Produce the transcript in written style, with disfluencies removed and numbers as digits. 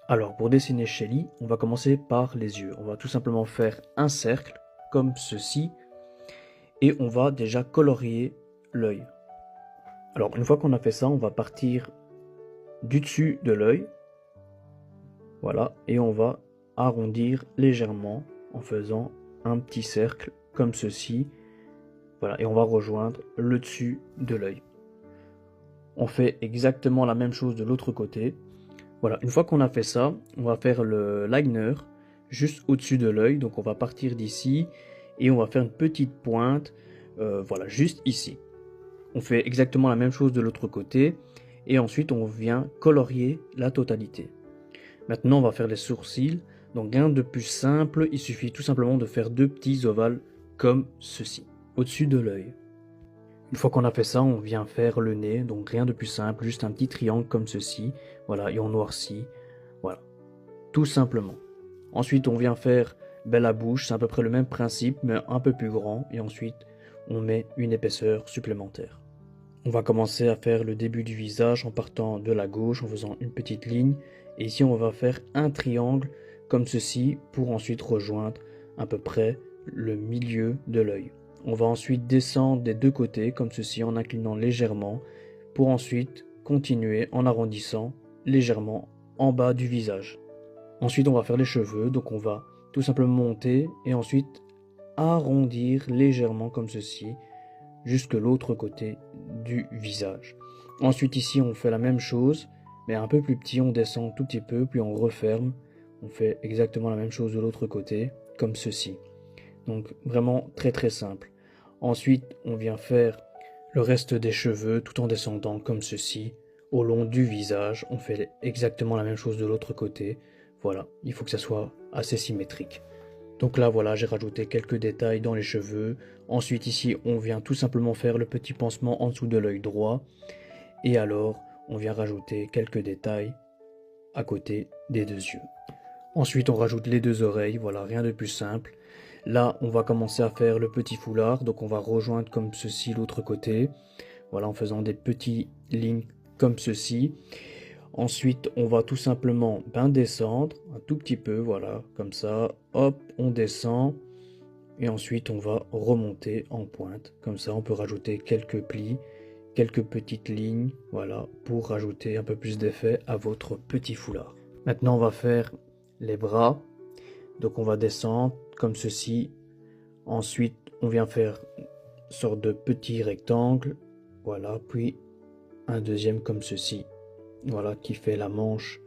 Alors pour dessiner Shelly, on va commencer par les yeux. On va tout simplement faire un cercle comme ceci et on va déjà colorier l'œil. Alors une fois qu'on a fait ça, on va partir du dessus de l'œil. Voilà, et on va arrondir légèrement en faisant un petit cercle comme ceci. Voilà, et on va rejoindre le dessus de l'œil. On fait exactement la même chose de l'autre côté. Voilà, une fois qu'on a fait ça, on va faire le liner juste au-dessus de l'œil. Donc on va partir d'ici et on va faire une petite pointe, voilà, juste ici. On fait exactement la même chose de l'autre côté et ensuite on vient colorier la totalité. Maintenant on va faire les sourcils. Donc rien de plus simple, il suffit tout simplement de faire deux petits ovales comme ceci, au-dessus de l'œil. Une fois qu'on a fait ça, on vient faire le nez, donc rien de plus simple, juste un petit triangle comme ceci, voilà, et on noircit, voilà, tout simplement. Ensuite, on vient faire la bouche, c'est à peu près le même principe, mais un peu plus grand, et ensuite, on met une épaisseur supplémentaire. On va commencer à faire le début du visage en partant de la gauche, en faisant une petite ligne, et ici, on va faire un triangle comme ceci, pour ensuite rejoindre à peu près le milieu de l'œil. On va ensuite descendre des deux côtés comme ceci en inclinant légèrement pour ensuite continuer en arrondissant légèrement en bas du visage. Ensuite on va faire les cheveux, donc on va tout simplement monter et ensuite arrondir légèrement comme ceci jusque l'autre côté du visage. Ensuite ici on fait la même chose mais un peu plus petit, on descend tout petit peu puis on referme. On fait exactement la même chose de l'autre côté comme ceci. Donc vraiment très simple. Ensuite, on vient faire le reste des cheveux tout en descendant comme ceci. Au long du visage, on fait exactement la même chose de l'autre côté. Voilà, il faut que ça soit assez symétrique. Donc là, voilà, j'ai rajouté quelques détails dans les cheveux. Ensuite, ici, on vient tout simplement faire le petit pansement en dessous de l'œil droit. Et alors, on vient rajouter quelques détails à côté des deux yeux. Ensuite, on rajoute les deux oreilles, voilà, rien de plus simple. Là, on va commencer à faire le petit foulard, donc on va rejoindre comme ceci l'autre côté, voilà, en faisant des petites lignes comme ceci. Ensuite, on va tout simplement descendre un tout petit peu, voilà, comme ça, hop, on descend, et ensuite on va remonter en pointe, comme ça on peut rajouter quelques plis, quelques petites lignes, voilà, pour rajouter un peu plus d'effet à votre petit foulard. Maintenant, on va faire les bras. Donc on va descendre comme ceci. Ensuite, on vient faire une sorte de petit rectangle. Voilà, puis un deuxième comme ceci. Voilà, qui fait la manche